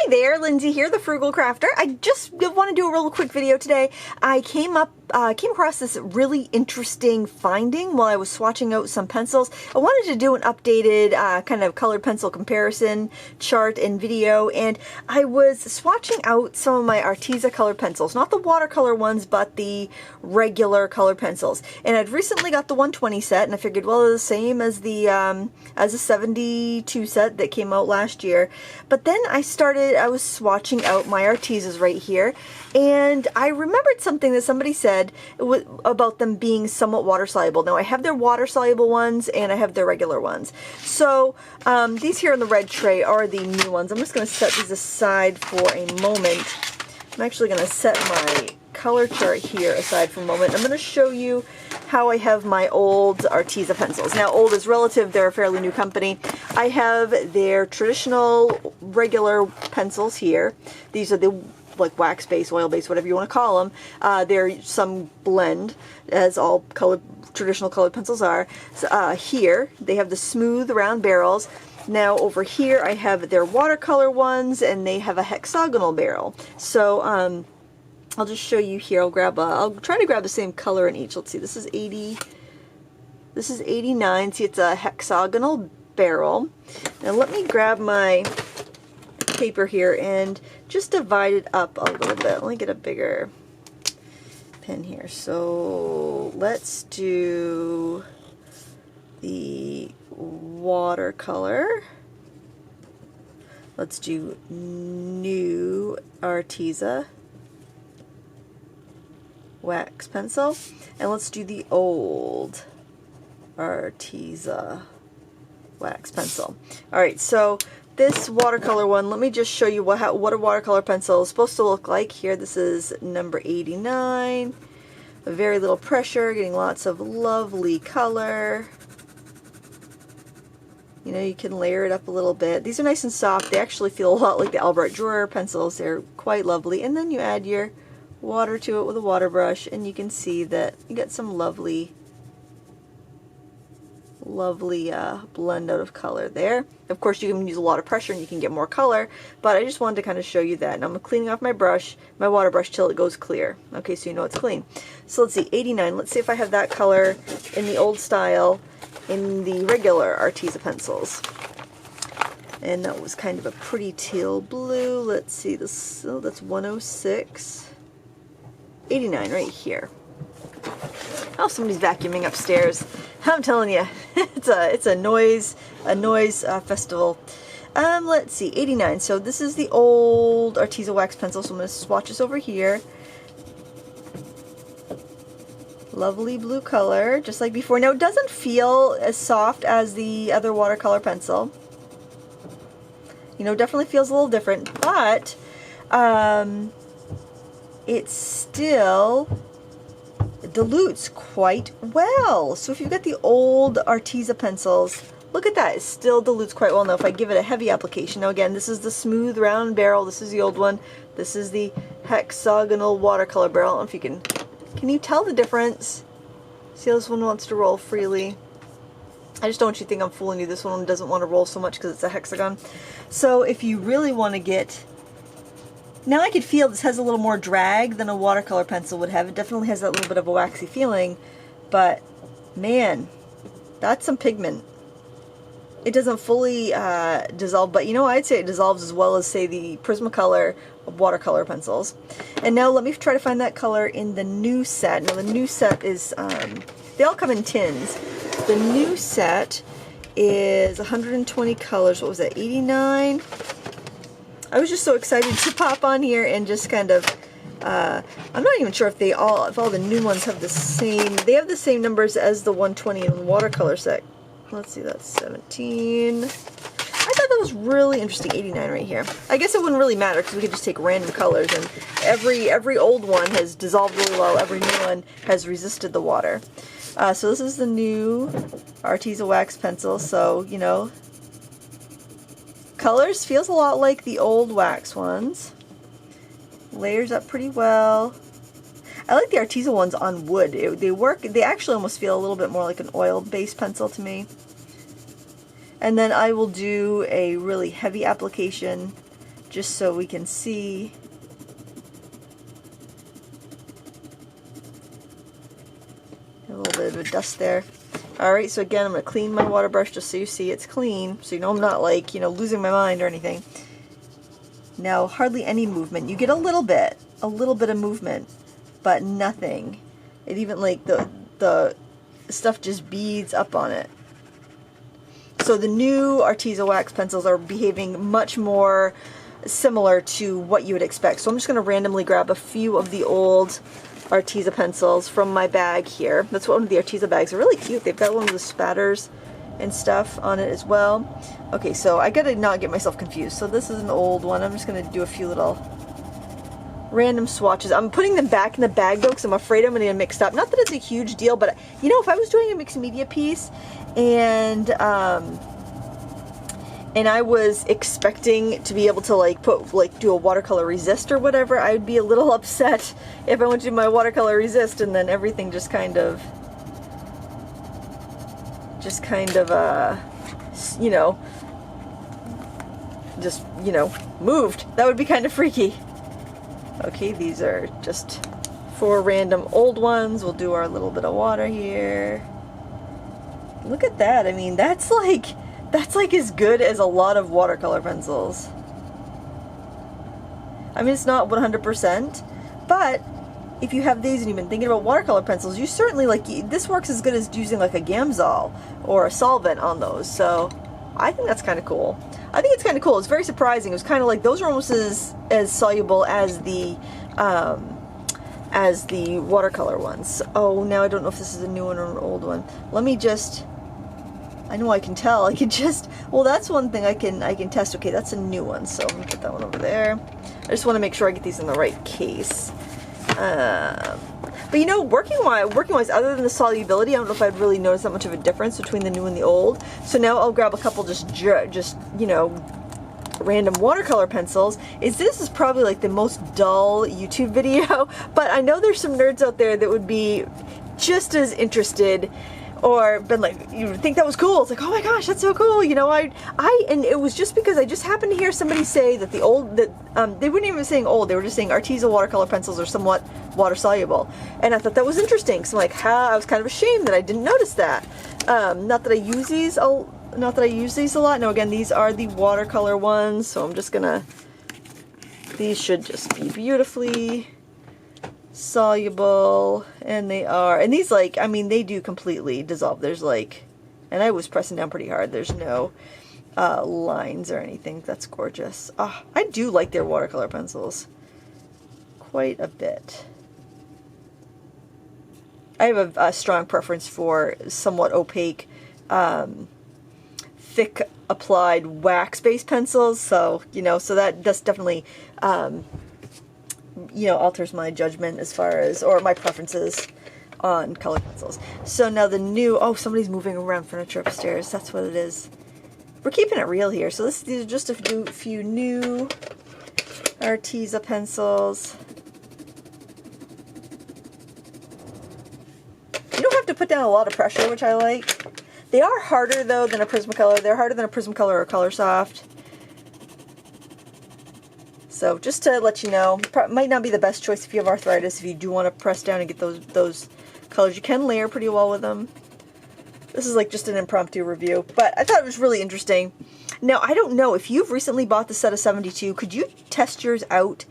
there, Lindsay here, the Frugal Crafter. I just want to do a real quick video today. I came across this really interesting finding while I was swatching out some pencils. I wanted to do an updated kind of colored pencil comparison chart and video, and I was swatching out some of my Arteza colored pencils, not the watercolor ones, but the regular colored pencils. And I'd recently got the 120 set, and I figured, well, they're the same as the 72 set that came out last year. But then I was swatching out my Artezas right here, and I remembered something that somebody said about them being somewhat water soluble. Now I have their water soluble ones and I have their regular ones. So these here in the red tray are the new ones. I'm just going to set these aside for a moment. I'm actually going to set my color chart here aside for a moment. I'm going to show you how I have my old Arteza pencils. Now, old is relative. They're a fairly new company. I have their traditional regular pencils here. These are the like wax-based, oil-based, whatever you want to call them. They're some blend, as all traditional colored pencils are. So, here, they have the smooth round barrels. Now over here I have their watercolor ones, and they have a hexagonal barrel. So I'll just show you here. I'll try to grab the same color in each. Let's see, this is 80, this is 89. See, it's a hexagonal barrel. Now let me grab my paper here and just divide it up a little bit. Let me get a bigger pen here. So let's do the watercolor. Let's do new Arteza wax pencil, and let's do the old Arteza wax pencil. Alright, so this watercolor one, let me just show you what a watercolor pencil is supposed to look like. Here, this is number 89. Very little pressure, getting lots of lovely color. You know, you can layer it up a little bit. These are nice and soft. They actually feel a lot like the Albrecht Dürer pencils. They're quite lovely. And then you add your water to it with a water brush, and you can see that you get some lovely blend out of color there. Of course, you can use a lot of pressure and you can get more color, but I just wanted to kind of show you that. And I'm cleaning off my brush, my water brush, till it goes clear. Okay, so you know it's clean. So let's see, 89. Let's see if I have that color in the old style in the regular Arteza pencils. And that was kind of a pretty teal blue. Let's see, this, oh, that's 106. 89 right here. Oh, somebody's vacuuming upstairs. I'm telling you, it's a noise festival. Let's see, 89. So this is the old Arteza wax pencil. So I'm going to swatch this over here. Lovely blue color, just like before. Now it doesn't feel as soft as the other watercolor pencil. You know, definitely feels a little different, but it still dilutes quite well. So if you've got the old Arteza pencils, look at that, it still dilutes quite well. Now if I give it a heavy application, now again, this is the smooth round barrel, this is the old one, this is the hexagonal watercolor barrel. I don't know if you can you tell the difference? See how this one wants to roll freely? I just don't want you to think I'm fooling you. This one doesn't want to roll so much because it's a hexagon. So if you really want to get, now I could feel this has a little more drag than a watercolor pencil would have. It definitely has that little bit of a waxy feeling, but man, that's some pigment. It doesn't fully dissolve, but you know, I'd say it dissolves as well as, say, the Prismacolor watercolor pencils. And now let me try to find that color in the new set. Now the new set is, they all come in tins. The new set is 120 colors. What was that, 89? I was just so excited to pop on here and just kind of, I'm not even sure if all the new ones have the same, they have the same numbers as the 120 in the watercolor set. Let's see, that's 17. I thought that was really interesting, 89 right here. I guess it wouldn't really matter because we could just take random colors, and every old one has dissolved really well, every new one has resisted the water. So this is the new Arteza wax pencil, so, you know, colors feels a lot like the old wax ones. Layers up pretty well. I like the Arteza ones on wood. They actually almost feel a little bit more like an oil-based pencil to me. And then I will do a really heavy application just so we can see. A little bit of dust there. Alright, so again, I'm going to clean my water brush just so you see it's clean, so you know I'm not like, you know, losing my mind or anything. Now, hardly any movement. You get a little bit of movement, but nothing. It even, like, the stuff just beads up on it. So the new Arteza wax pencils are behaving much more similar to what you would expect. So I'm just going to randomly grab a few of the old Arteza pencils from my bag here. That's one of the Arteza bags. They're really cute. They've got one of the spatters and stuff on it as well. Okay, so I gotta not get myself confused. So this is an old one. I'm just gonna do a few little random swatches. I'm putting them back in the bag though because I'm afraid I'm gonna get mixed up. Not that it's a huge deal, but you know, if I was doing a mixed media piece and I was expecting to be able to like do a watercolor resist or whatever, I'd be a little upset if I went to do my watercolor resist and then everything just kind of you know, just, you know, moved. That would be kind of freaky. Okay, these are just 4 random old ones. We'll do our little bit of water here. Look at that. I mean, that's like as good as a lot of watercolor pencils. I mean, it's not 100%, but if you have these and you've been thinking about watercolor pencils, you certainly, like, this works as good as using like a Gamsol or a solvent on those. So I think that's kind of cool. I think it's kind of cool. It's very surprising. It was kind of like those are almost as soluble as the watercolor ones. Oh, now I don't know if this is a new one or an old one. Let me just, I know I can tell. I can just, well, that's one thing I can test. Okay, that's a new one. So I'm gonna put that one over there. I just want to make sure I get these in the right case. But you know, working wise, other than the solubility, I don't know if I'd really notice that much of a difference between the new and the old. So now I'll grab a couple just you know, random watercolor pencils. This is probably like the most dull YouTube video, but I know there's some nerds out there that would be just as interested or been like, you think that was cool. It's like, oh my gosh, that's so cool. You know, and it was just because I just happened to hear somebody say that they weren't even saying old, they were just saying Arteza watercolor pencils are somewhat water soluble. And I thought that was interesting. So I'm like, I was kind of ashamed that I didn't notice that. Not that I use these a lot. Now again, these are the watercolor ones. So I'm just gonna, these should just be beautifully soluble, and they are, and these, like, I mean, they do completely dissolve. There's like, and I was pressing down pretty hard, there's no lines or anything. That's gorgeous. I do like their watercolor pencils quite a bit. I have a strong preference for somewhat opaque, thick applied wax-based pencils, so, you know, so that's definitely you know, alters my judgment as far as, or my preferences on colored pencils. So now the new, oh, somebody's moving around furniture upstairs. That's what it is. We're keeping it real here. So these are just a few new Arteza pencils. You don't have to put down a lot of pressure, which I like. They are harder though than a Prismacolor. They're harder than a Prismacolor or Colorsoft. So just to let you know, might not be the best choice if you have arthritis. If you do want to press down and get those colors, you can layer pretty well with them. This is like just an impromptu review, but I thought it was really interesting. Now, I don't know, if you've recently bought the set of 72, could you test yours out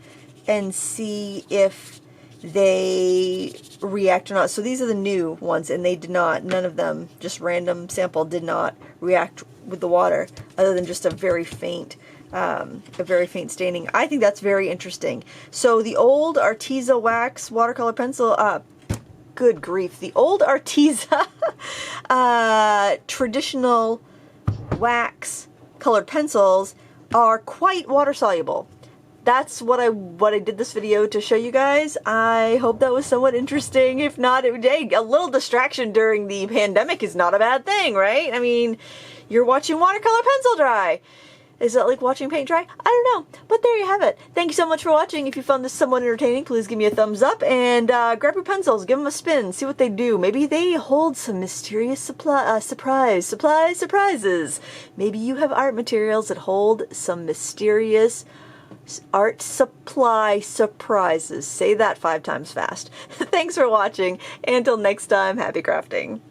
and see if they react or not? So these are the new ones, and they did not, none of them, just random sample, did not react with the water, other than just a very faint staining. I think that's very interesting. So the old Arteza wax watercolor pencil, good grief, the old Arteza traditional wax colored pencils are quite water soluble. That's what I did this video to show you guys. I hope that was somewhat interesting. If not, hey, a little distraction during the pandemic is not a bad thing, right? I mean, you're watching watercolor pencil dry. Is that like watching paint dry? I don't know, but there you have it. Thank you so much for watching. If you found this somewhat entertaining, please give me a thumbs up, and grab your pencils, give them a spin, see what they do. Maybe they hold some mysterious surprises. Maybe you have art materials that hold some mysterious art supply surprises. Say that 5 times fast. Thanks for watching. Until next time, happy crafting.